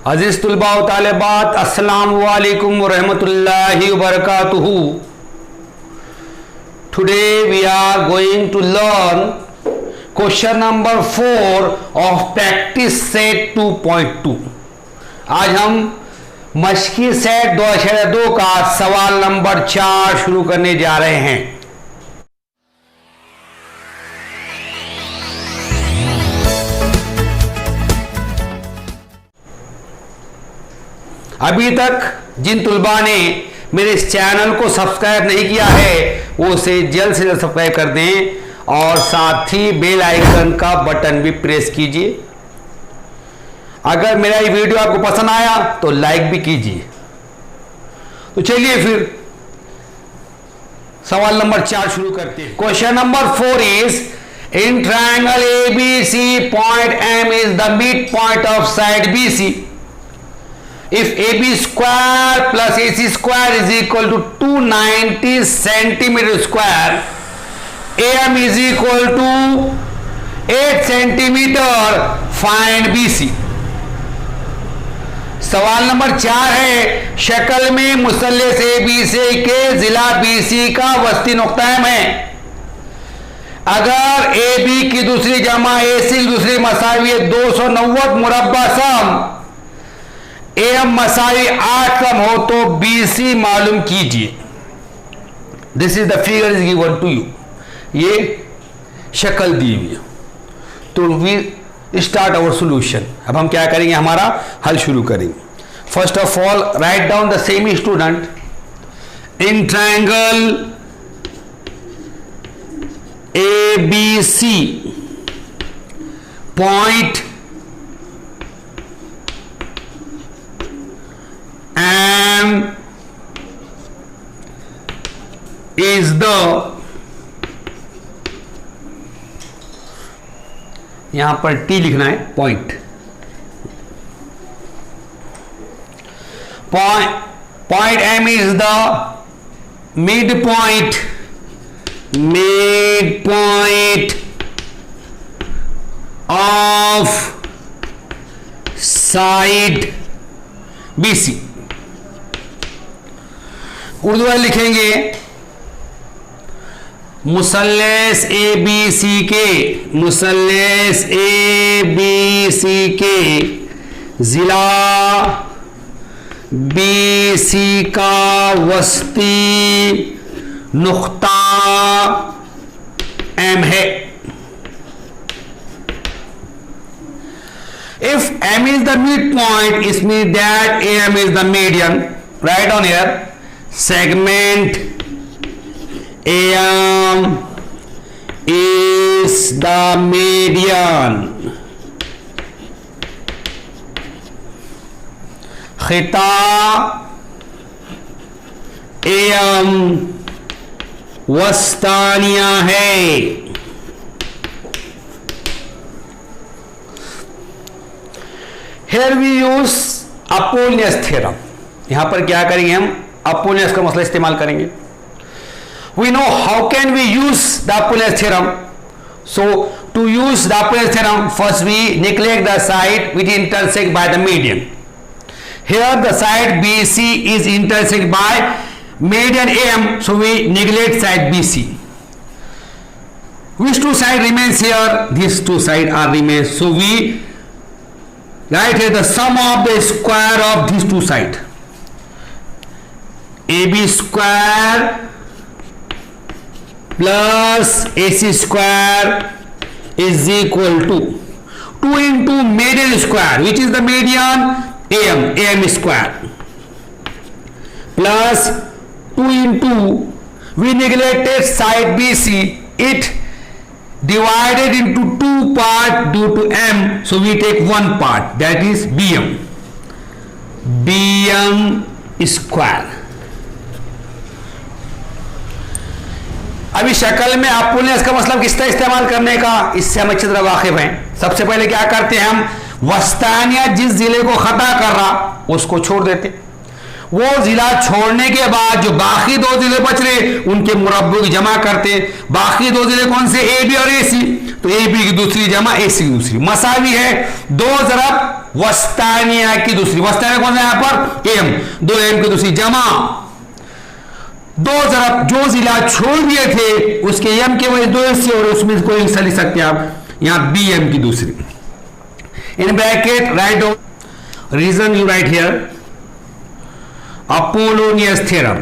अजीज तुलबा व तालिबात, अस्सलामु अलैकुम व रहमतुल्लाहि व बरकातुहू। Today we are going to learn question number 4 of practice set 2.2। आज हम मशकी सेट 2.2 का सवाल नंबर 4 शुरू करने जा रहे हैं। अभी तक जिन तुलबा ने मेरे इस चैनल को सब्सक्राइब नहीं किया है वो उसे जल्द से जल्द सब्सक्राइब कर दें और साथ ही बेल आइकन का बटन भी प्रेस कीजिए। अगर मेरा ये वीडियो आपको पसंद आया तो लाइक भी कीजिए। तो चलिए फिर सवाल नंबर 4 शुरू करते हैं। Question number 4 is in triangle ABC point M is the mid point of side BC। If AB square plus AC square is equal to 290 centimeter square, AM is equal to 8 centimeter, find BC। सवाल number 4 है, शक्ल में मुसल्लस ABC के जिला BC का वस्ती नुक्ता M है। अगर AB की दूसरी जमा AC की दूसरी मसावी है 290 मुरब्बा सम, AM मसावी 8 कम हो तो BC मालूम कीजिए। This is the figure is given to you. ये शक्ल दी हुई है। तो वी स्टार्ट आवर सोल्यूशन। अब हम क्या करेंगे, हमारा हल शुरू करेंगे। First of all right down the same student in triangle ABC point M is the, यहां पर T लिखना है, point M is the midpoint of side BC। Urdu में लिखेंगे मुसल्लस ABC के जिला BC का वस्ती नुक्ता M है। If M is the midpoint, it means that AM is the median. Write down here. Segment AM is the median. खिता AM वस्तानिया है। Here we use Apollonius theorem। यहां पर क्या करेंगे, हम Apollonius का मसला इस्तेमाल करेंगे। We know how can we use the Apollonius theorem। So to use the Apollonius theorem, first we neglect the side which intersect by the median। Here the side BC is intersect by median AM, so we neglect side BC। Which two side remains here? These two side are remains, so we write here the sum of the square of these two sides। AB square plus AC square is equal to 2 into median square, which is the median AM square, plus 2 into, we neglected side BC, it divided into 2 parts due to M, so we take one part, that is BM square। अभी शक्ल में अपोलियस का मतलब किस तरह इस्तेमाल करने का, इससे हम अच्छी तरह वाकिफ हैं। सबसे पहले क्या करते हैं, हम वस्तानिया जिस जिले को खता कर रहा उसको छोड़ देते। वो जिला छोड़ने के बाद जो बाकी दो जिले बच रहे उनके मुरब्बों की जमा करते। बाकी दो जिले कौन से, ए बी और ए सी। तो ए बी की दूसरी जमा ए सी की दूसरी, मसावी है 2 ज़रब वस्तानिया की दूसरी, वस्तानिया कौन सा यहां पर एम, 2 एम की दूसरी जमा दो तरफ जो जिला छोड़ दिए थे उसके एम के वजह 2 हिस्से और उसमें कोई हिस्सा लिख सकते हैं आप, यहां बी एम की दूसरी। In bracket write reason you write here Apollonius theorem.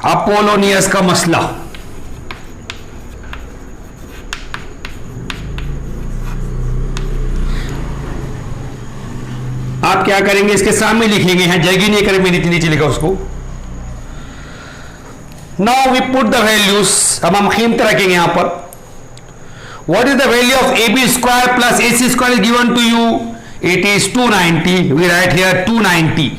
Apollonius का मसला, आप क्या करेंगे, इसके सामने लिखेंगे, यहां जगह नहीं करेंगे, नीचे लिखा उसको। Now we put the values, अब हम कीमत रखेंगे यहां पर। What is the value of A B square plus A C square is given to you, it is 290, we write here 290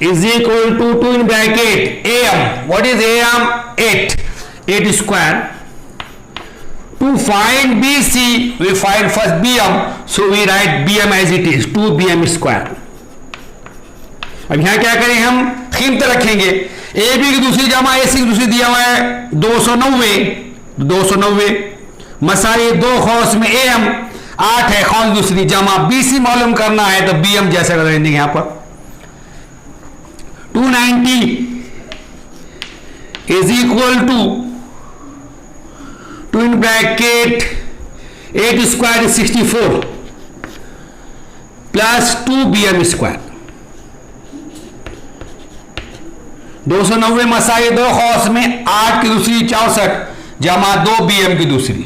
is equal to 2 in bracket am, what is am, 8 square. To find BC we find first BM, so we write BM as it is 2 BM square. अब यहां क्या करें, हम कीमत रखेंगे, AB की दूसरी जमा AC की दूसरी दिया हुआ है 290 मसाई 2 खौस में AM 8 है, खौस दूसरी जमा BC मालूम करना है तो BM जैसा कर देंगे यहां पर 290 is equal to 2 in bracket 8 square is 64 plus 2 BM square। 290 Masai 2 खौस में 8 की दूसरी 64 जमा 2 BM की दूसरी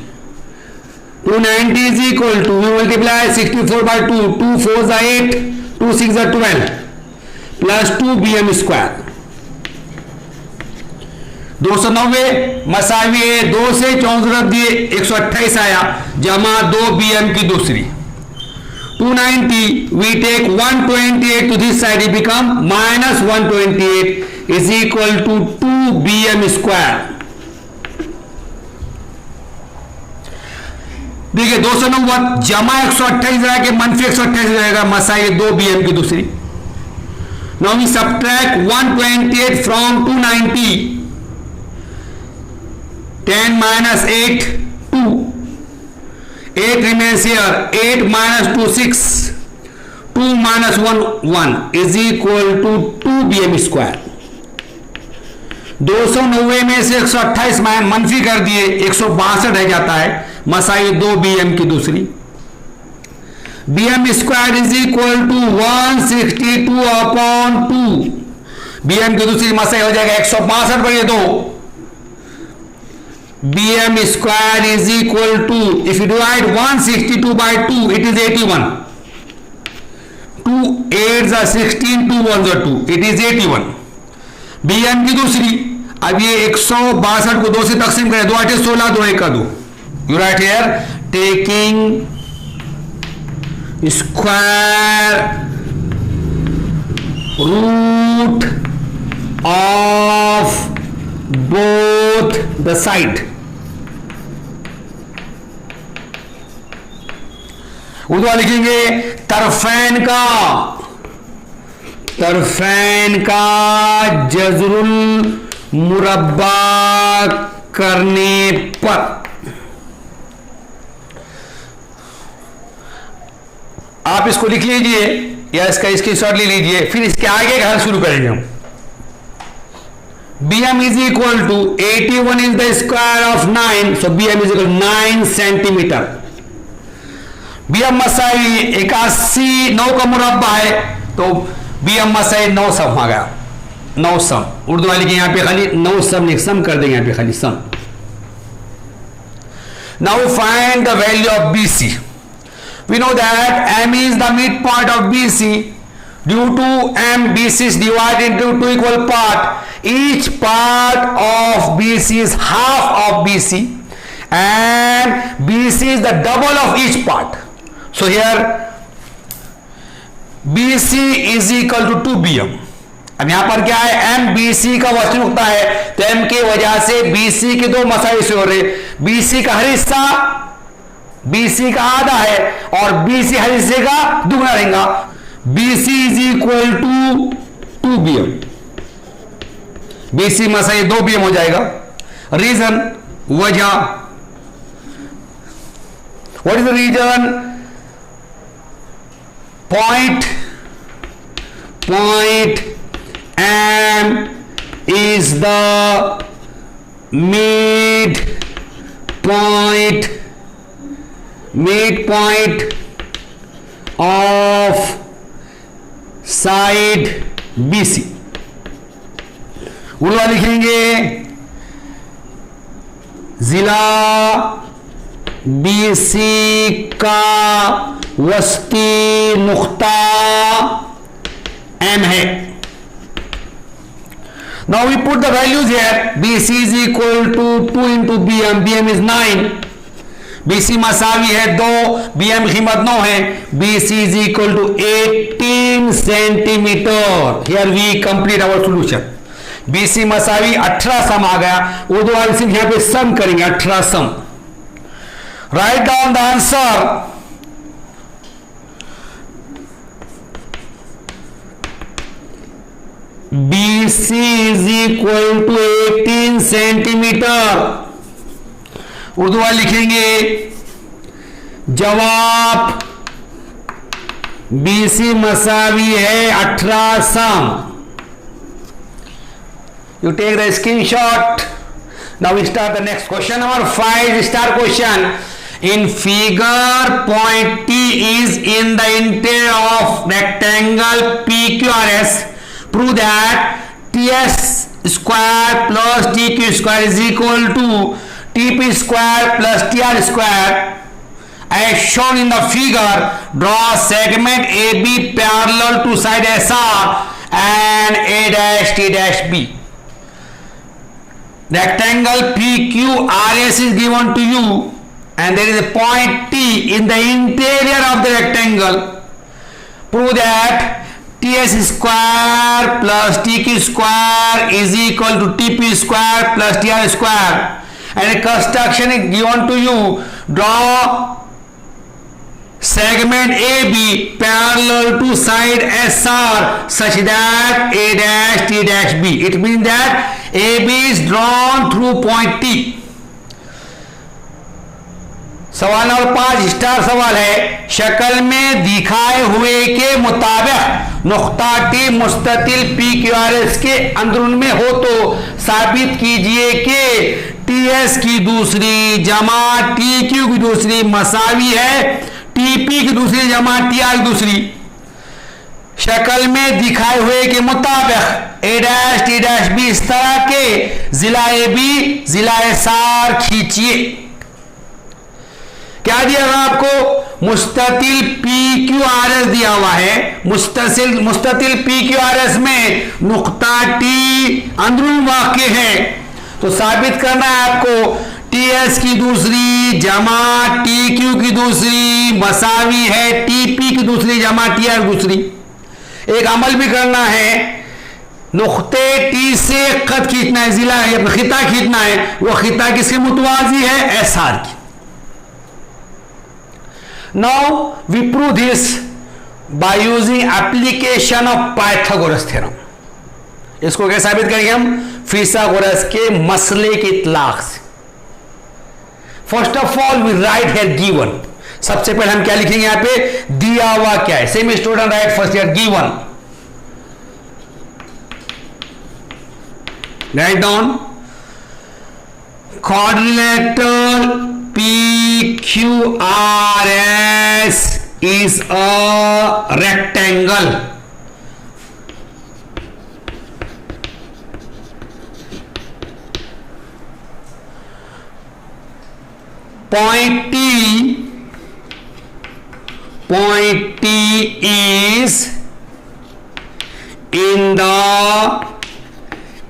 290 is equal to, we multiply 64 by 2, 2 4 are 8, 2 6 are 12 plus 2 BM square. 290 मसावी 2 से 64 दिए 128 आया जमा 2 BM की दूसरी 290, we take 128 to this side, it become minus 128 is equal to 2 BM square. देखिए 290 जमा 128 जाएगा मनफी 128 जाएगा मसाई 2 BM की दूसरी। Now we subtract 128 from 290, 10 minus 8 2, 8 remains here, 8 minus 2 6, 2 minus 1 1 is equal to 2 BM square। 290 में से 128 मनफी कर दिए 162 रह जाता है मसाई 2 BM की दूसरी। BM square is equal to 162 upon 2, BM की दूसरी मसाई हो जाएगा 162 पर ये 2, BM square is equal to, if you divide 162 by 2 it is 81, 2 8 are 16, 2 1 are 2, it is 81। BM की दूसरी, अब ये 162 को 2 से तकसीम करें, 2 8 16, 2 1 का 2, you write here taking square root of both the side। उधर लिखेंगे तरफैन का जज़रुल मुरब्बा करने पर, आप इसको लिख लीजिए या इसका स्क्रीनशॉट ले लीजिए, फिर इसके आगे का हल शुरू करेंगे हम। BM is equal to 81 is the square of 9, so BM is equal 9 centimetre. BM मसाई 81 9 का मुरब्बा है तो BM मसाई 9 सम आ गया, 9 सम, उर्दू वाले के यहां पे खाली 9 सम सम कर देंगे, यहां पे खाली sum. Now find the value of BC। We know that M is the midpoint of BC. Due to M, BC is divided into 2 equal parts. Each part of BC is half of BC, and BC is the double of each part. So here BC is equal to 2 BM. अब यहां पर क्या है, M BC का वस्तु नुकता है तो M की वजह से BC के 2 मसाइल से हो रहे, BC का हर हिस्सा BC का आधा है और BC हर हिस्से का दुगना रहेगा। BC is equal to 2 BM। BC मसाई 2 BM हो जाएगा। रीजन, वजह, what is the reason? Point M is the midpoint of side BC। उल्ला लिखेंगे जिला BC का वस्ती नुक्ता M है। Now we put the values here. BC is equal to 2 into BM. BM is 9. BC मसावी है 2, BM कीमत 9 है। BC is equal to 18 centimetre. Here we complete our solution. BC मसावी 18 सम आ गया। उर्दू वाले सिर्फ यहां पे सम करेंगे, 18 सम। Write down the answer. BC is equal to 18 centimetre. Urdu वाले लिखेंगे जवाब BC मसावी है 18 सम। You take the screenshot. Now we start the next question. Number 5 star question. In figure, point T is in the interior of rectangle PQRS. Prove that TS square plus TQ square is equal to TP square plus TR square. As shown in the figure, draw segment AB parallel to side SR and A dash T dash B. Rectangle PQRS is given to you and there is a point T in the interior of the rectangle. Prove that TS square plus TQ square is equal to TP square plus TR square. And a construction is given to you. Draw segment AB parallel to side SR such that A dash T dash B. It means that AB is drawn through point T. सवाल number 5 star सवाल है। शक्ल में दिखाए हुए के मुताबिक नुक्ता T मुस्ततिल PQRS के अंदरून में हो तो साबित कीजिए कि TS की दूसरी जमा TQ की दूसरी मसावी है TP की दूसरी जमा TR की दूसरी। शक्ल में दिखाए हुए के मुताबिक A dash T dash B इस तरह के जिला AB जिला SR खींचिए। क्या दिया हुआ आपको? मुस्ततिल PQRS दिया हुआ है। मुस्ततिल PQRS में नुक्ता T अंदरून वाक़ है तो साबित करना है आपको TS की दूसरी जमा TQ की दूसरी मसावी है TP की दूसरी जमा TR दूसरी। एक अमल भी करना है, नुक्ते T से खत खींचना है, जिला है खिता खींचना है। वो खिता किसके मुतवाजी है? SR की। Now we prove this by using application of Pythagoras theorem. इसको कैसे साबित करेंगे हम? फिथागोरस के मसले के इतलाक से। First of all we write here given. सबसे पहले हम क्या लिखेंगे? यहां पे दिया हुआ क्या है? Same student right first here given. Write down quadrilateral PQRS is a rectangle. Point T is in the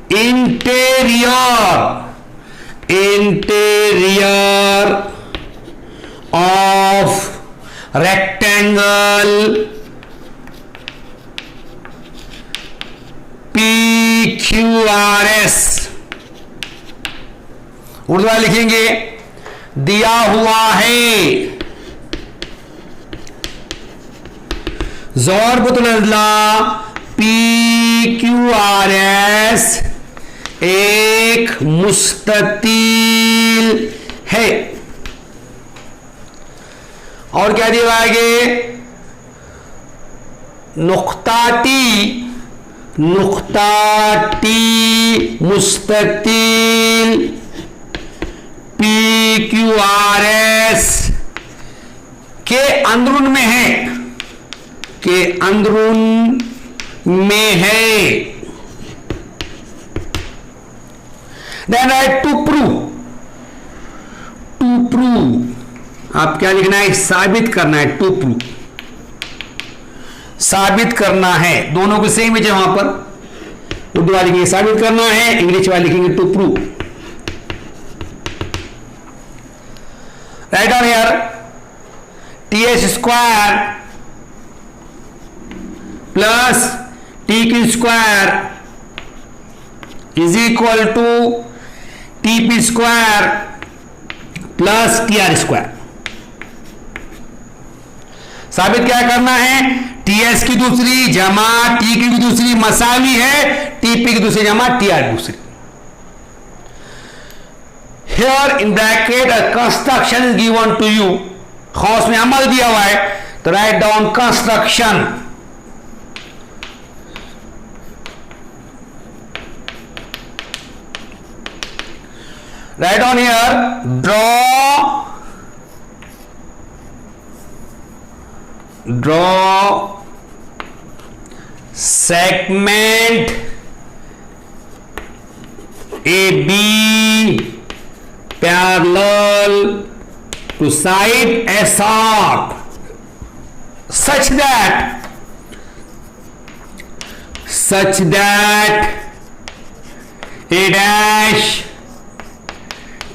interior of rectangle PQRS। Urdu में लिखेंगे दिया हुआ है ज़रबतुल अज़ला PQRS एक मुस्ततील है। और क्या दिया आगे, नुक्ता टी मुस्ततील PQRS के अंदरून में है, के अंदरून में है। देन राइट टू प्रूव आप क्या लिखना है, साबित करना है। टू प्रूव साबित करना है, दोनों को सेम है। वहां पर उर्दू वाले लिखेंगे साबित करना है, इंग्लिश वाले लिखेंगे to prove. Write on here, TS square plus TQ square is equal to TP square plus TR square. साबित क्या करना है, TS की दूसरी जमा TQ की दूसरी मसावी है, TP की दूसरी जमा TR की दूसरी। Here in bracket a construction is given to you, खौस में अमल दिया हुआ है, तो write down construction. Right on here, draw segment AB parallel to side SR such that A dash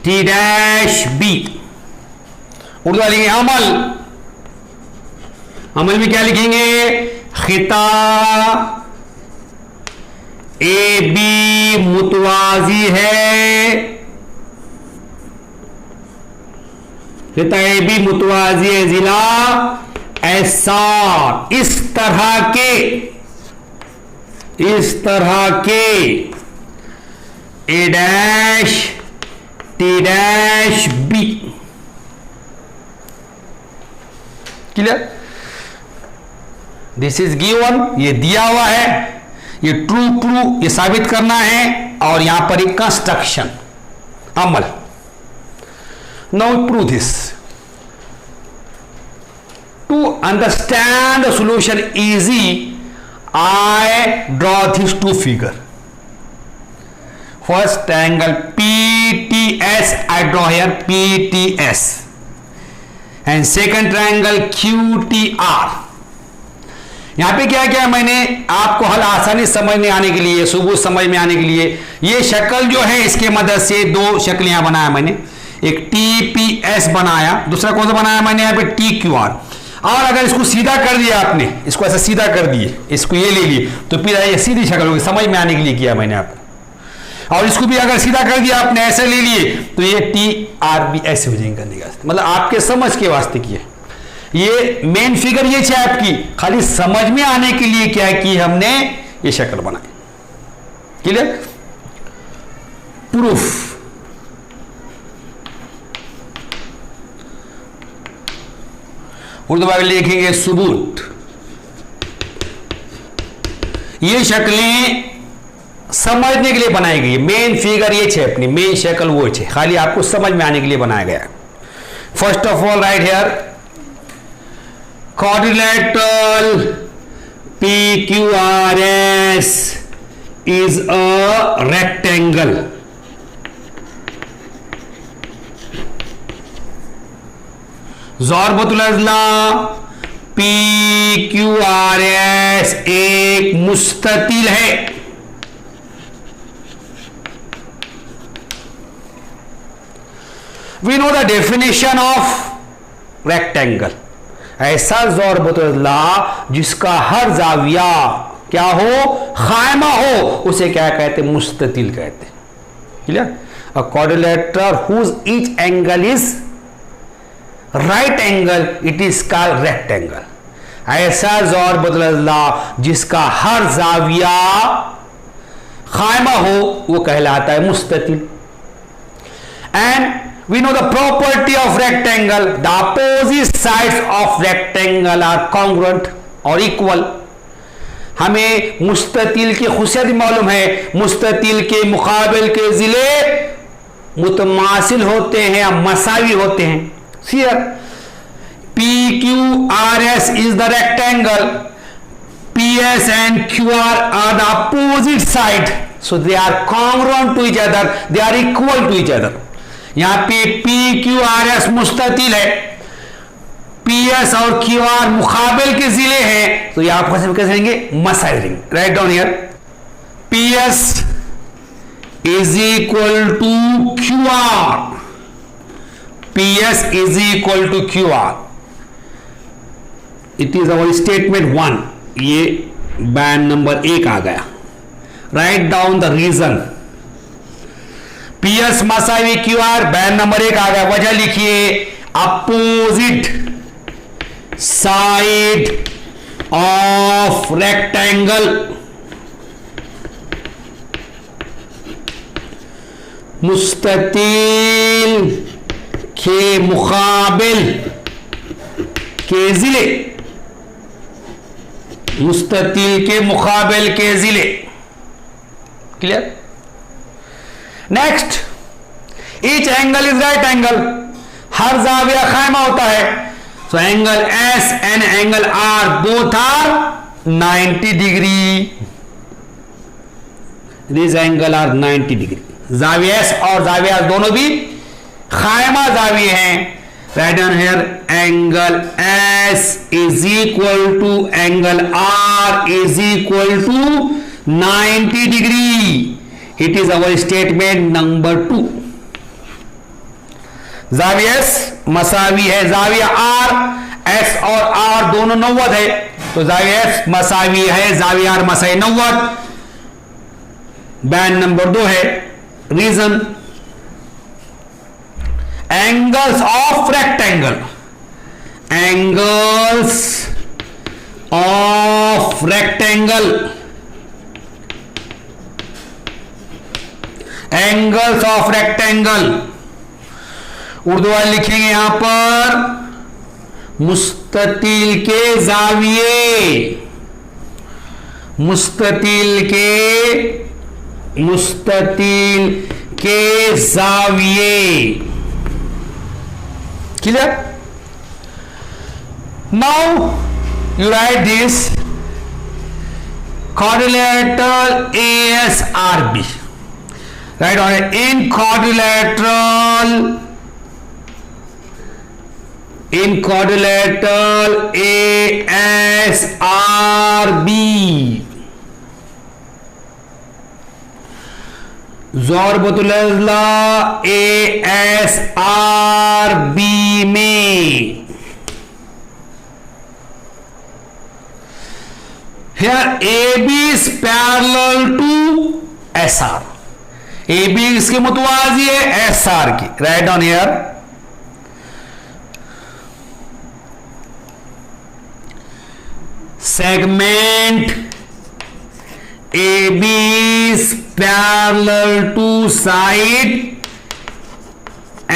T dash B। Urdu लिखेंगे अमल में क्या लिखेंगे, खिता AB मुतवाजी है, खिता AB मुतवाजी है जिला SR। इस तरह के A dash T dash B। Clear, this is given, ये दिया हुआ है, ये ट्रू ये साबित करना है, और यहां पर एक कंस्ट्रक्शन अमल। Now prove this. To understand the solution easy I draw this two figure. First triangle PTS I draw here PTS and second triangle QTR। यहां पे क्या क्या मैंने आपको हल आसानी समझ में आने के लिए, सुबह समझ में आने के लिए, ये शक्ल जो है इसके मदद से दो शक्ल यहां बनाया मैंने, एक TPS बनाया, दूसरा कौन सा बनाया मैंने यहाँ पे TQR। और अगर इसको सीधा कर दिया आपने, इसको ऐसा सीधा कर दिए, इसको ये ले लिए, तो फिर ये सीधी शक्ल होगी, समझ में आने के लिए किया मैंने आपको। और इसको भी अगर सीधा कर दिया आपने, ऐसे ले लिए, तो ये TRB ऐसे हो जाएंगे करने का, मतलब आपके समझ के वास्ते किया। ये मेन फिगर ये है आपकी, खाली समझ में आने के लिए क्या की हमने ये शक्ल बनाई। Clear, proof. उर्दू में लिखेंगे सबूत। ये शक्लें समझने के लिए बनाई गई है, मेन फिगर ये है अपनी, मेन शक्ल वो है, खाली आपको समझ में आने के लिए बनाया गया। First of all right here quadrilateral PQRS is a rectangle। ज़रबतुल अज़ला PQRS एक मुस्ततिल है। We know the definition of rectangle। ऐसा ज़रबतुल्ला जिसका हर जाविया क्या हो, खायमा हो, उसे क्या कहते, मुस्ततिल कहते। Clear, a quadrilateral whose each angle is right angle it is called rectangle. ऐसा ज़रबतुल्ला जिसका हर जाविया खायमा हो वो कहलाता है मुस्ततिल। And we know the property of rectangle, the opposite sides of rectangle are congruent और इक्वल। हमें मुस्ततिल की खुशियत मालूम है, मुस्ततिल के मुकाबिल के जिले मुतमासिल होते हैं या मसावी होते हैं। Here PQRS is the rectangle, PS and QR are the opposite side, so they are congruent to each other, they are equal to each other। यहां पे PQRS मुस्ततिल है, PS और QR मुकाबिल के जिले हैं, तो यहां पर कैसे रहेंगे मसावी। Right down here, PS is equal to QR, PS is equal to QR, it is our statement 1। ये बैंड नंबर 1 आ गया। Right down the reason, PS मसावी QR, बैंड नंबर 1 आ गया। वजह लिखिए, अपोजिट साइड ऑफ रेक्टेंगल मुस्ततिल के मुकाबिल के जिले, मुस्ततिल के मुकाबिल के जिले। Clear? Next, each angle is right angle, हर जाविया खायमा होता है। So angle S and angle R both are 90 degree, this angle are 90 degree. जाविया एस और जाविया दोनों भी खायमा जाविये हैं। Right down here, angle S is equal to angle R is equal to 90 degree. It is our statement number 2। जाविया S मसावी है जाविया आर, एस और आर दोनों 90 है, तो जाविया एस मसावी है जाविया आर मसावी 90। बैंड नंबर 2 है। Reason, angles of rectangle, angles of rectangle, angles of rectangle Urdu वाले लिखेंगे यहां पर मुस्ततिल के जाविये, मुस्ततिल के जाविये। Clear? Now you write this quadrilateral ASRB। Right on it, in quadrilateral ASRB ज़रबतुल-अज़ला ASRB में here AB is parallel to SR, AB इसके मुतवाज़ी है SR की। Right down here, segment AB is parallel to side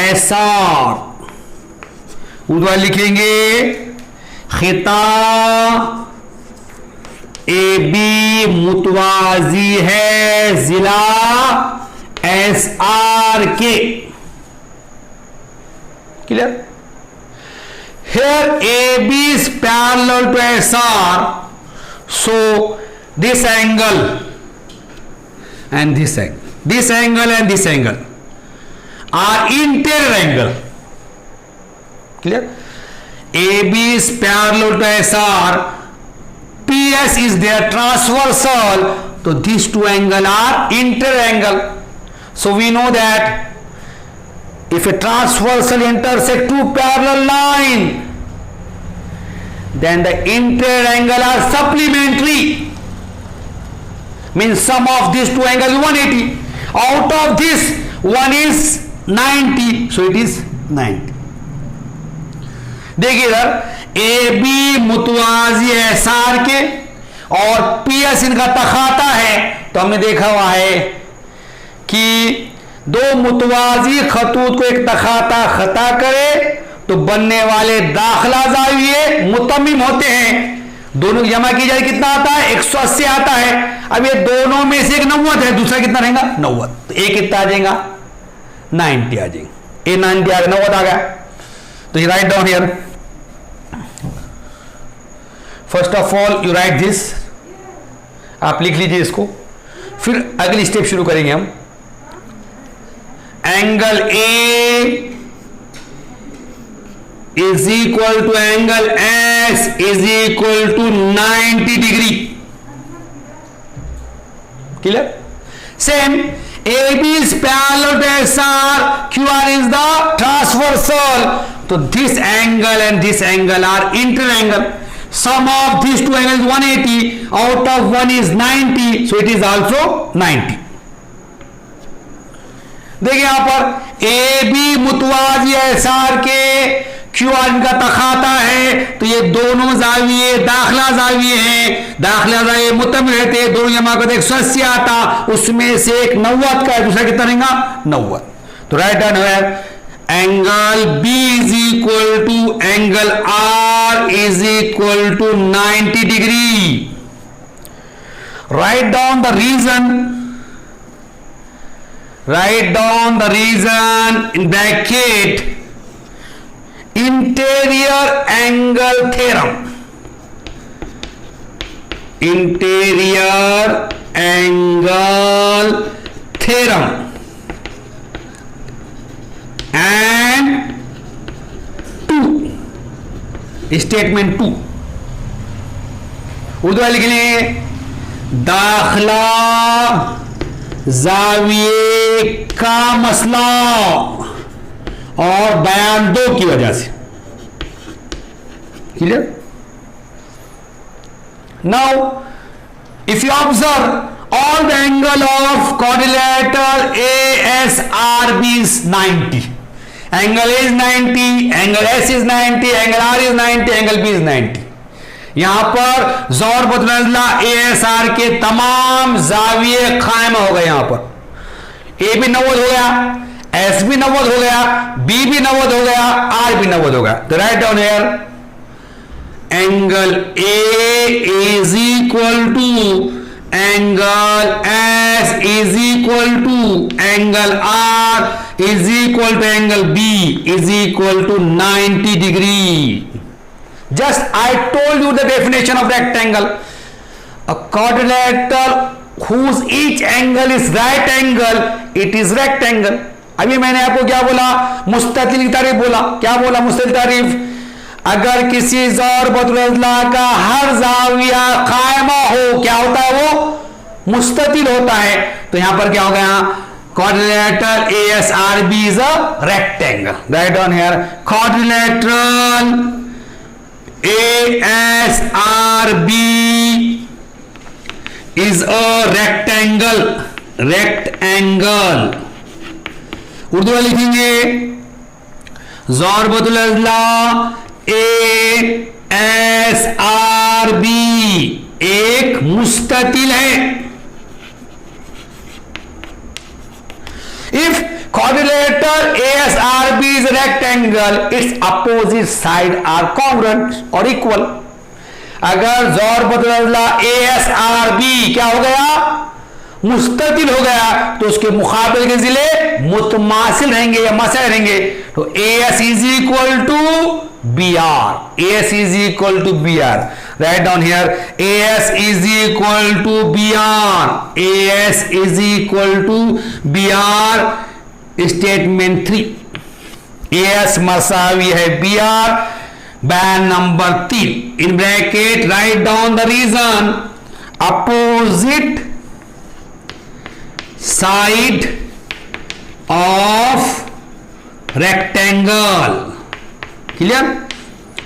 SR। उधर लिखेंगे खिता AB मुतवाजी है जिला SR के। Clear? Here AB is parallel to SR, so this angle and this angle, this angle and this angle are interior angle. Clear? AB is parallel to SR, PS is their transversal, so these two angles are interior angle. So we know that if a transversal intersect two parallel lines, then the interior angle are supplementary, means sum of these two angles 180, out of this one is 90, so it is 90। देखिए इधर AB मुतवाजी SR के और PS इनका तखाता है, तो हमने देखा हुआ है कि दो मुतवाजी खतूत को एक तखाता खता करे तो बनने वाले दाखला जाविये मुतम्मिम होते हैं। दोनों की जमा की जाए कितना आता है? 180 आता है। अब ये दोनों में से एक 90 है, दूसरा कितना रहेगा? 90। तो एक कितना आ जाएगा? 90 आ जाएगा। ए 90 आ गया, 90 आ गया। तो you right down here, first of all you write this, आप लिख लीजिए इसको, फिर अगली स्टेप शुरू करेंगे हम। Angle A is equal to angle S is equal to 90 degree. Clear? Same, AB is parallel to SR, QR is the transversal. So this angle and this angle are interangle. Sum of these two angles is 180. Out of 1 is 90, so it is also 90. देखिए यहां पर AB मुतवाजी SR के Q R इनका तखाता है, तो ये दोनों जाविये दाखला जाविये हैं, दाखला जाविये मुतम रहते हैं, दोनों जमा कर 180 आता, उसमें से एक 90 का है, दूसरा कितना रहेगा? 90। तो राइट डाउन है angle B is equal to angle R is equal to 90 degree. Write down the reason, write down the reason in bracket interior angle theorem, interior angle theorem and 2 statement 2 Urdu में लिख लेंगे, दाखला जाविये का मसला और बयान 2 की वजह से। Clear? Now if you observe all the angle of quadrilateral ASRB is 90. Angle A is 90, angle S is 90, angle R is 90, angle B is 90। यहां पर ज़ौर बदला ASR के तमाम जाविये कायम हो गए। यहां पर A भी 90 हो गया, S भी 90 हो गया, B भी 90 हो गया, R भी 90 हो गया। तो right down here angle A is equal to angle S is equal to angle R is equal to angle B is equal to 90 degree. Just I told you the definition of rectangle. A quadrilateral whose each angle is right angle, it is rectangle. अभी मैंने आपको क्या बोला? मुस्ततिल की तारीफ बोला। क्या बोला मुस्ततिल तारीफ? अगर किसी ज़ौर बदला का हर जाविया कायमा हो, क्या होता है? वो मुस्ततिल होता है। तो यहां पर क्या हो गया? Quadrilateral ASRB is a rectangle. Write down here, quadrilateral ASRB is a rectangle. rectangle Urdu में लिखेंगे ज़ौरबतुल अज़ला ASRB एक मुस्ततिल है। If quadrilateral ASRB is a rectangle, its opposite side are congruent or equal. अगर ज़ौरबतुल अज़ला ASRB क्या हो गया? मुस्ततिल हो गया, तो उसके मुकाबले के जिले मुतमासिल रहेंगे या मसल रहेंगे। तो AS is equal to BR, AS is equal to BR। Right down here AS is equal to BR, AS is equal to BR। Statement 3, AS मसावी है BR। बयान नंबर 3 in bracket right down the reason opposite side of rectangle. Clear?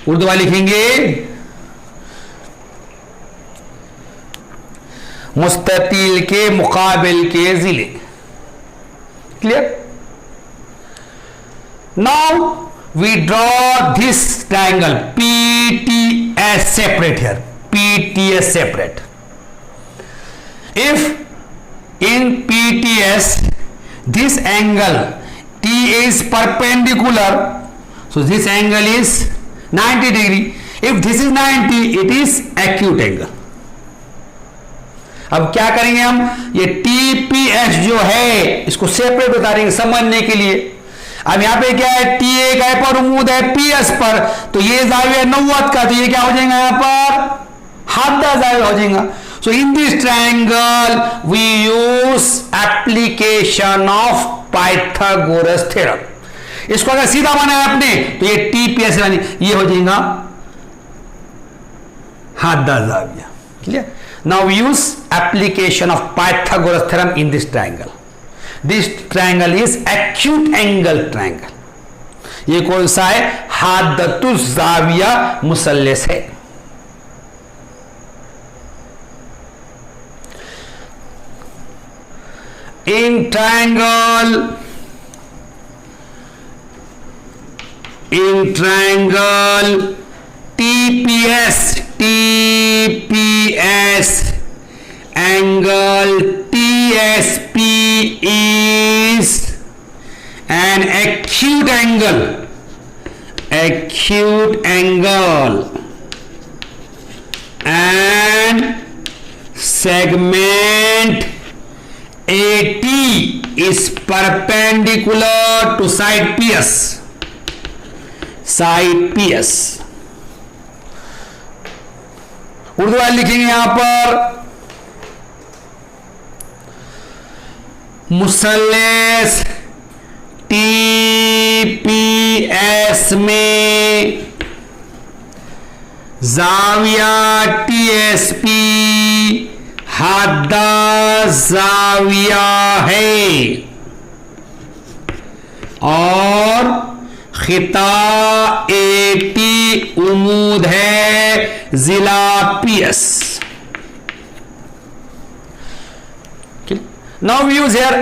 Urdu में लिखेंगे मुस्ततिल के मुकाबिल के जिले। Clear? Now we draw this triangle PT as separate here, PT as separate। if in PTS this angle T is perpendicular, so this angle is 90 degree. If this is 90, it is acute angle. अब क्या करेंगे हम, ये TPS जो है इसको separate बता देंगे समझने के लिए। अब यहां पे क्या है, TA का पर उम्मीद है PS पर, तो ये जाविया 90 का, तो ये क्या हो जाएगा यहां पर हादा जाविया हो जाएगा। So in this triangle we use application of Pythagoras theorem. इसको अगर सीधा बनाया आपने तो ये TPS ये हो जाएगा हादा जाविया। Clear? Now we use application of Pythagoras theorem in this triangle. This triangle is acute angle triangle. ये कौन सा है, हादतु जाविया मुसल्लस है। In triangle TPS angle TSP is an acute angle and segment AT is perpendicular to side PS. Urdu वाले लिखेंगे यहां पर, मुसल्लस TPS में जाविया TSP हादा जाविया है और खिता AT उमूद है जिला PS. Now we use here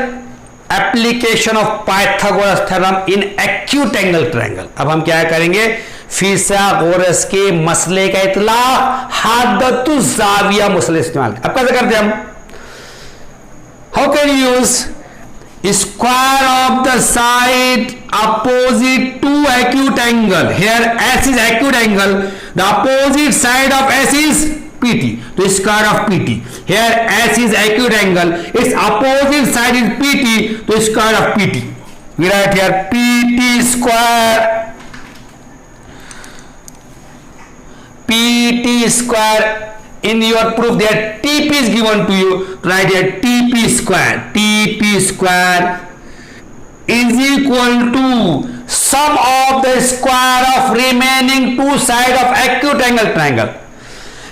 application of Pythagoras theorem in acute angle triangle. अब हम क्या करेंगे, फिसागोरस के मसले का इतला हादतु जाविया मसले इस्तेमाल। अब कैसे करते हैं हम, how can you use square of the side opposite to acute angle. Here S is acute angle, the opposite side of S is PT, तो square of PT. Here S is acute angle, its opposite side is PT, तो square of PT. We write here PT square. In your proof there TP is given to you, write here TP square is equal to sum of the square of remaining two sides of acute angle triangle.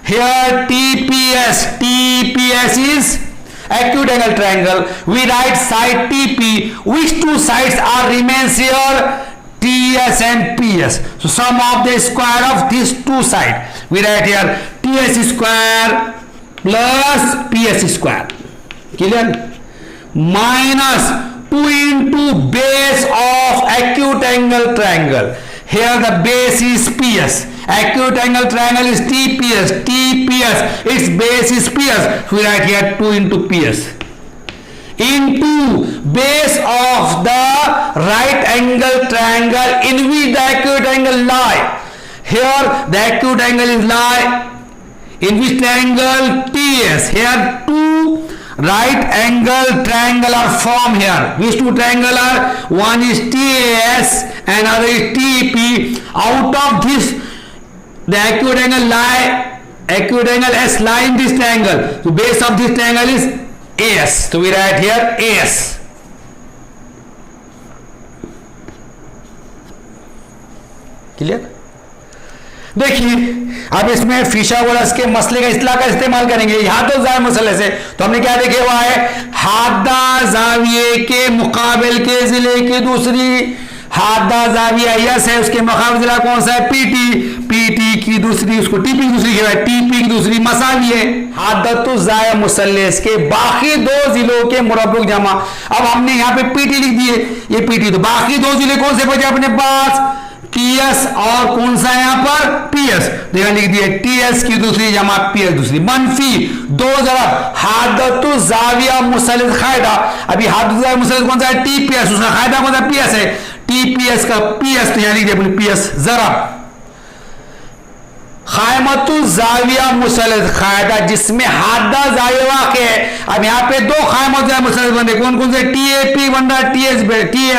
Here TPS is acute angle triangle. We write side TP, which two sides are remains here, TS and PS. So sum of the square of these two sides, we write here TS square plus PS square. Clear? Minus 2 into base of acute angle triangle. Here the base is PS. Acute angle triangle is TPS. Its base is PS. We write here 2 into PS. Into base of the right angle triangle in which the acute angle lie. Here the acute angle is lie in which triangle, TS. Here two right angle triangle are formed here. Which two triangle are? One is TAS and other is TP. Out of this the acute angle S lie in this triangle. So base of this triangle is AS. So we write here AS. Clear? देखिए अब इसमें फिसागोरस के मसले का इस्तेलाह का इस्तेमाल करेंगे। यहां तो जाए मसले से तो हमने क्या देखे हुआ है, हादा जाविये के मुकाबिल के जिले की दूसरी हादा जाविया यस है, उसके मुकाबिल जिला कौन सा है, पीटी की दूसरी, उसको टीपी की दूसरी टीपी की दूसरी मसावी है। हादतु जाया मुसल्लस के बाकी दो जिलों के मुरब्बुक जमा। अब हमने यहाँ पे पीटी लिख दिए, ये पीटी, तो बाकी दो जिले कौन से बचे अपने पास, टीएस और कौन सा है यहां पर पीएस, तो यहां लिख दिया टीएस की दूसरी जमा पीएस दूसरी। मनफी 2 ज़रब हादतु जाविया मुसलिस खायदा, अभी हादतु जाविया मुसलिस कौन सा है टीपीएस, उसका खायदा कौन सा पीएस है टीपीएस का पीएस, तो यहां लिख दिया पीएस ज़रब खायमतु जाविया मुसलिस खायदा जिसमें हादा जाविया के, अब यहाँ पे 2 खायमत मुसलिस बन रहे, कौन कौन से टीएपी बन रहा टीएस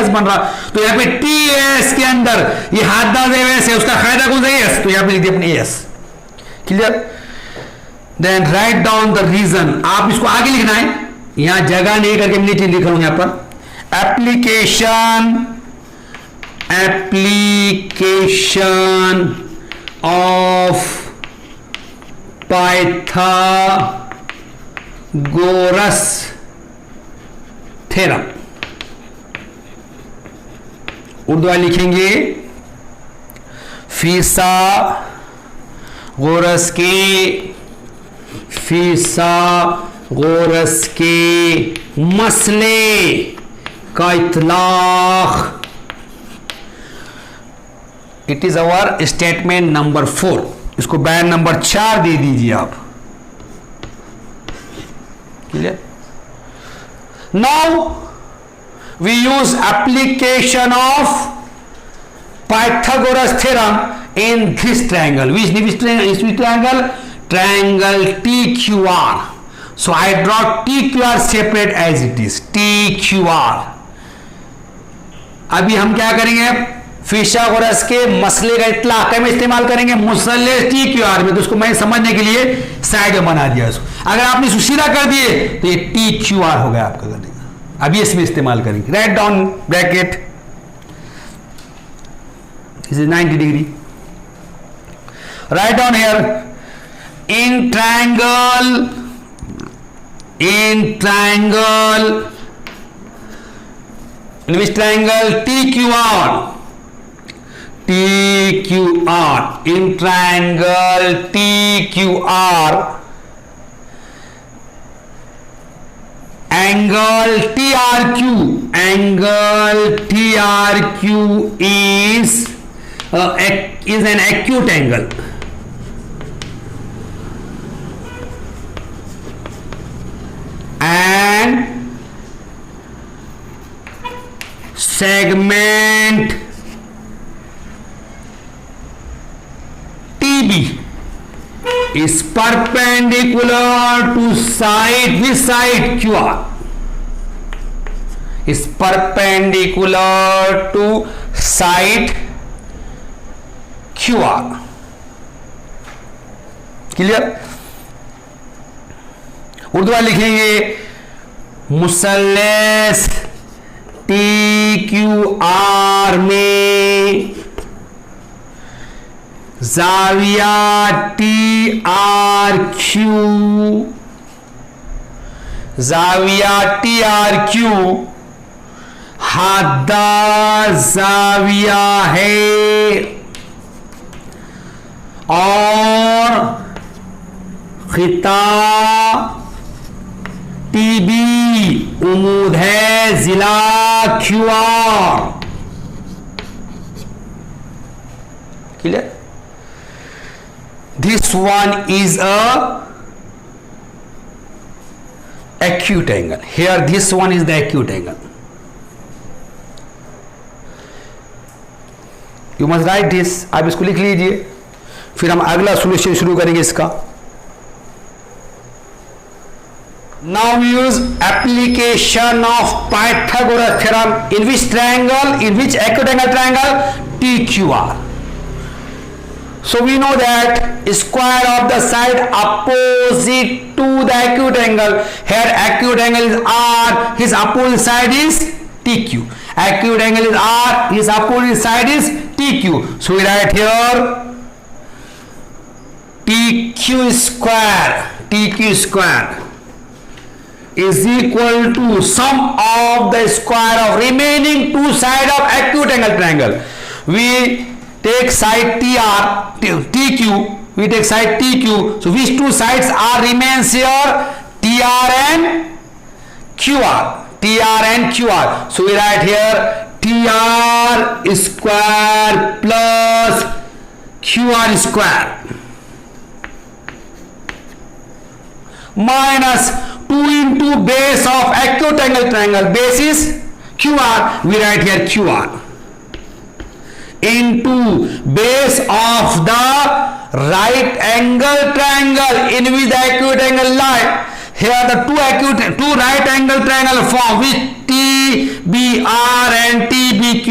बन रहा, तो यहाँ पे टीएस के अंदर ये हादा जाविया है, उसका खायदा कौन सा एस, तो यहाँ पे लिख दिया अपने S. Clear? Then right down the reason, आप इसको आगे लिखना है, यहां जगह नहीं करके नीचे लिख रहा हूं यहां पर application of Pythagoras theorem, Urdu में लिखेंगे फिसागोरस के मसले का इतलाक। It is our statement number 4, इसको बयान नंबर 4 दे दीजिए आप। Clear? Now we use application of Pythagoras theorem in this triangle, which triangle? Triangle TQR. So I draw TQR separate as it is, TQR। अभी हम क्या करेंगे, फिसागोरस के मसले का इतलाक में इस्तेमाल करेंगे मुसल्लिस TQR में, तो उसको मैं समझने के लिए साइड में बना दिया उसको। अगर आपने इसको सीधा कर दिए तो ये TQR हो गया आपका करने का, अभी इसमें इस्तेमाल करेंगे। Write down bracket, this is 90 degree. Write down here in triangle in which triangle TQR in triangle TQR angle TRQ is an acute angle, and segment TB is perpendicular to side, which side? QR is perpendicular to side QR। Clear? Urdu में लिखेंगे मुसल्लिस TQR में जाविया TRQ हादा जाविया है और खिता TB उमूद है जिला QR। Clear? This one is a acute angle. Here this one is the acute angle. You must write this. आप इसको लिख लीजिए, फिर हम अगला सॉल्यूशन शुरू करेंगे इसका। Now we use application of Pythagoras theorem in which triangle, in which acute angle triangle? TQR. So we know that square of the side opposite to the acute angle. Here acute angle is R, his opposite side is TQ. Acute angle is R, his opposite side is TQ. So we write here TQ square is equal to sum of the square of remaining two sides of acute angle triangle. We take side TQ, we take side TQ, so which two sides are remains here? TR and QR. So we write here T TR square plus QR square minus 2 into base of acute angle triangle. Base is QR. We write here QR into base of the right angle triangle in which the acute angle lie. Here the two right angle triangle form with TBR and TBQ.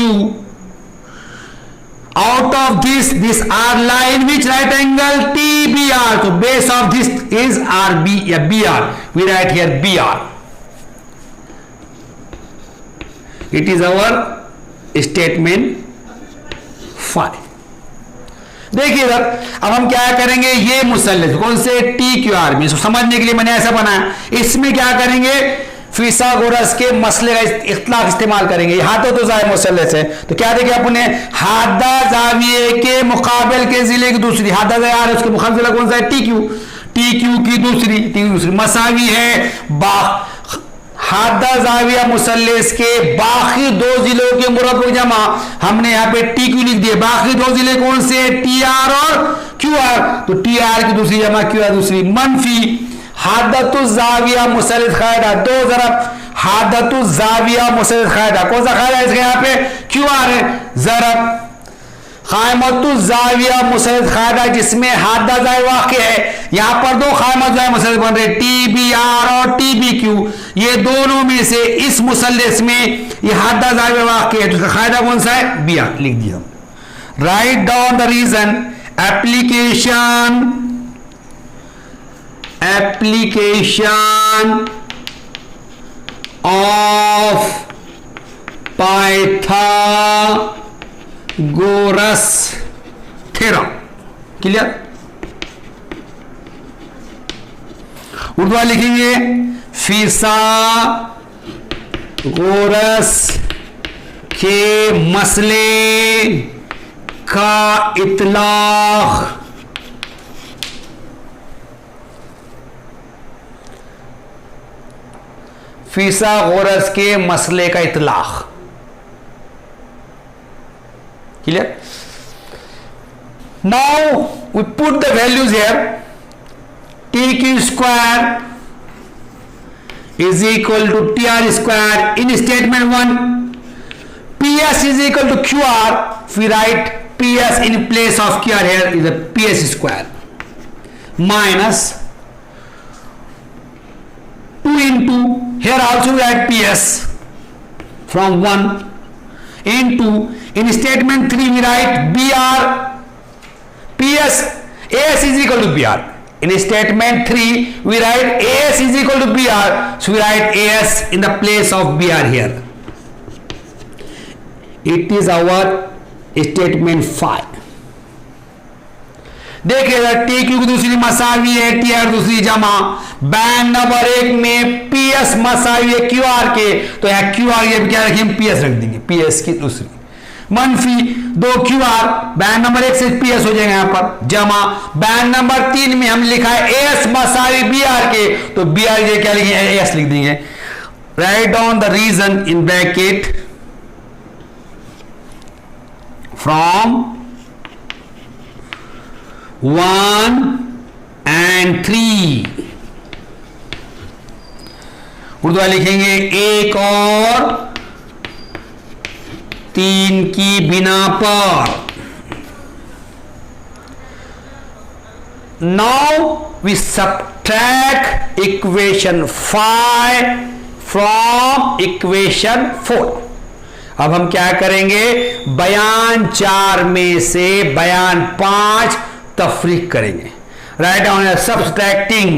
Out of this R line which right angle TBR. So base of this is RB, BR. We write here BR. It is our statement 5. देखिए इधर अब हम क्या करेंगे, ये मुसल्लस कौन से TQR में, समझने के लिए मैंने ऐसा बनाया. इसमें क्या करेंगे, फिसागोरस के मसले का इख्तिलाफ इस्तेमाल करेंगे. हाथों तो जाहिर मुसल्लस है, तो क्या देखें अपने हादा जाविये के मुकाबले के जिले की दूसरी हादा जाविया, उसके मुकाबले जिला कौन सा है, TQ की दूसरी मसावी है हादा जाविया मुसल्लस के बाकी दो जिलों के मुरब्बे जमा. हमने यहाँ पे TQ लिख दिए. बाकी दो जिले कौन से, TR और QR. तो TR की दूसरी जमा QR दूसरी. मनफी हादतु जाविया मुसल्लस कायदा दो ज़रब हादतु जाविया मुसल्लस कायदा कौन सा कायदा इसके यहाँ पे QR है. ज़रब क़ाइमतु जाविया मुसल्लस कायदा जिसमें हादा जाविया वाक़िअ है. यहाँ पर दो क़ाइमत जाविया मुसल्लस बन रहे TBR और TBQ. ये दोनों में से इस मुसल्लस में ये हादा जाविया वाक़िअ है, तो उसका कायदा कौन सा है, BR लिख दिया. Right down the reason. Application of Pythagoras theorem. Clear. Urdu में लिखेंगे फिसागोरस के मसले का इतलाक फिसागोरस के मसले का इतलाक. Clear. Now we put the values here. TQ square is equal to TR square in statement 1. PS is equal to QR. We write PS in place of QR. Here is a PS square minus 2 into here also we write PS from 1 into in statement 3 we write BR. PS AS is equal to BR. In statement 3 we write AS is equal to BR, so we write AS in the place of BR here. It is our statement 5. देखिएगा TQ की दूसरी मसावी है, TR दूसरी जमा. Band number 1 में PS मसावी है QR के, तो यहाँ QR ये क्या रखेंगे, PS रख देंगे. PS की दूसरी मनफी 2 QR. बैंड नंबर 1 से PS हो जाएगा यहाँ पर जमा. बैंड नंबर 3 में हम लिखा है AS मसावी BR के, तो BR ये क्या लिखेंगे, AS लिख देंगे. Right down the reason in bracket from 1 and 3. Urdu में लिखेंगे 1 और 3 की बिना पर. Now we subtract equation 5 from equation 4. अब हम क्या करेंगे, बयान 4 में से बयान 5 तफरीक करेंगे. राइट डाउन है subtracting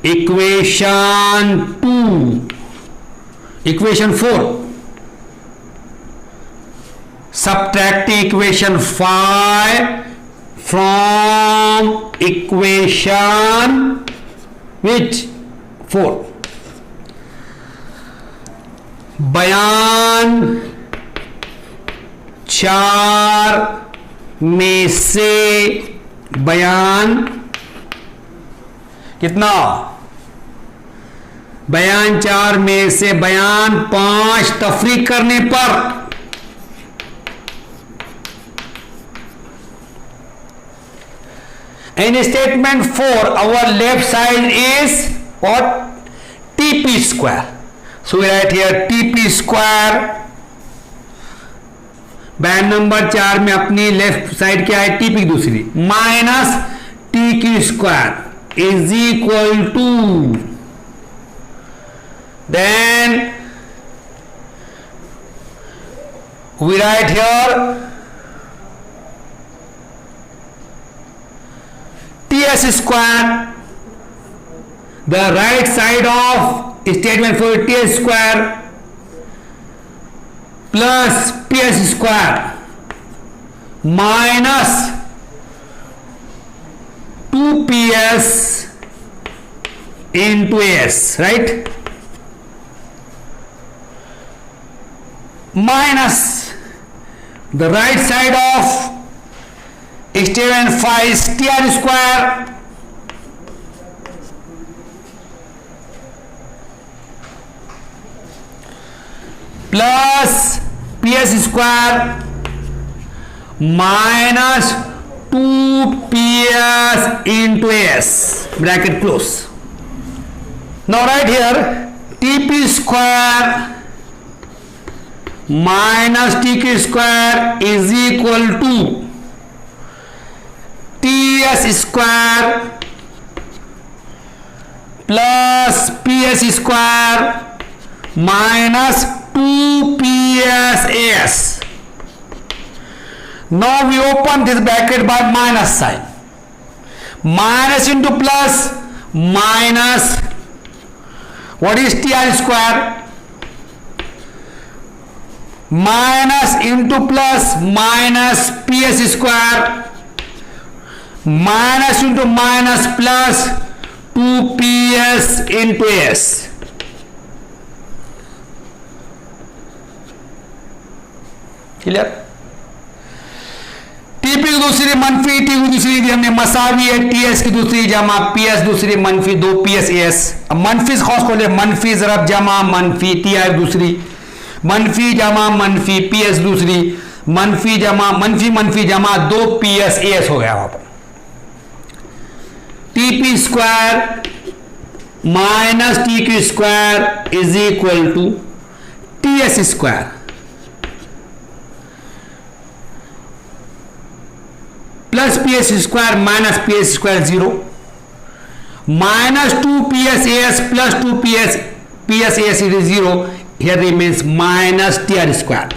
equation 2 equation 4 subtracting equation 5 from equation which 4. बयान 4 में से बयान कितना? बयान 4 में से बयान 5 तफरीक करने पर in statement 4 our left side is what? TP square. So we write here TP square. बयान नंबर 4 में अपनी लेफ्ट साइड क्या है? TP की दूसरी minus TQ square is equal to, then we write here TS square. The right side of statement for TS square plus PS square minus 2PS into AS, right? Minus the right side of statement 5 is TR square plus PS square minus 2PS into AS, bracket close. Now write here TP square minus TQ square is equal to TS square plus PS square minus 2PSAS. Now we open this bracket by minus sign. Minus into plus minus, what is TR square? Minus into plus minus PS square minus into minus plus 2PS into S. Clear? TP की दूसरी मनफी, T की दूसरी दी हमने मसावी है, TS की दूसरी जमा पीएस दूसरी मनफी 2PS AS. अब मनफी खास खोले, मनफी जरब जमा मनफी टीआर दूसरी मनफी जमा मनफी पीएस दूसरी मनफी जमा मनफी मनफी जमा 2PS AS हो गया वहां पर. TP square minus TQ square is equal to TS square plus PS square minus PS square 0 minus 2PS AS plus 2PS AS is 0. Here remains minus TR square.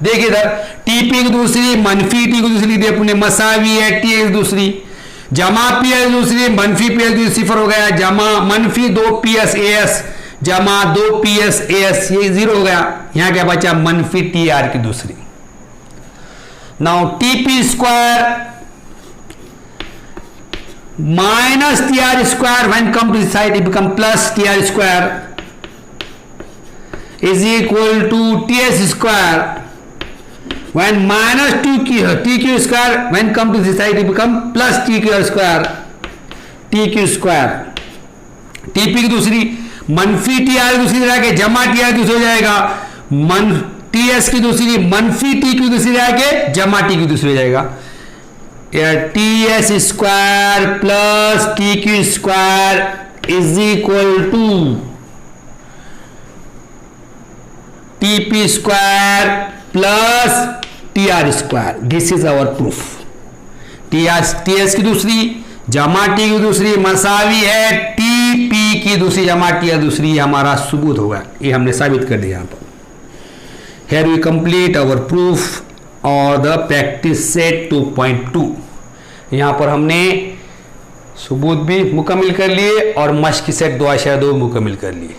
देखिए इधर TP की दूसरी मनफी T की दूसरी दे अपने मसावी है, T की दूसरी जमा PS दूसरी मनफी PS दूसरी सिफर हो गया, जमा मनफी 2PS AS जमा 2PS AS ये 0 हो गया. यहां क्या बचा? मनफी TR की दूसरी. Now TP square minus TR square when come to this side it become plus TR square is equal to TS square. When minus TQ square when come to this side it become plus TQ square TQ square. TP की दूसरी मनफी TR दूसरी रह के जमा TR दूसरी हो जाएगा, मन TS की दूसरी मनफी T की दूसरी रह के जमा T की दूसरी हो जाएगा. TS square plus TQ square is equal to TP square plus TR square. This is our proof. TS की दूसरी जमा T की दूसरी मसावी है TP की दूसरी जमा TR दूसरी, हमारा सबूत होगा. ये हमने साबित कर दिया. यहाँ पर here we complete our proof और द प्रैक्टिस सेट 2.2. यहाँ पर हमने सबूत भी मुकम्मिल कर लिए और मश्क सेट 2.2 मुकम्मिल कर लिए.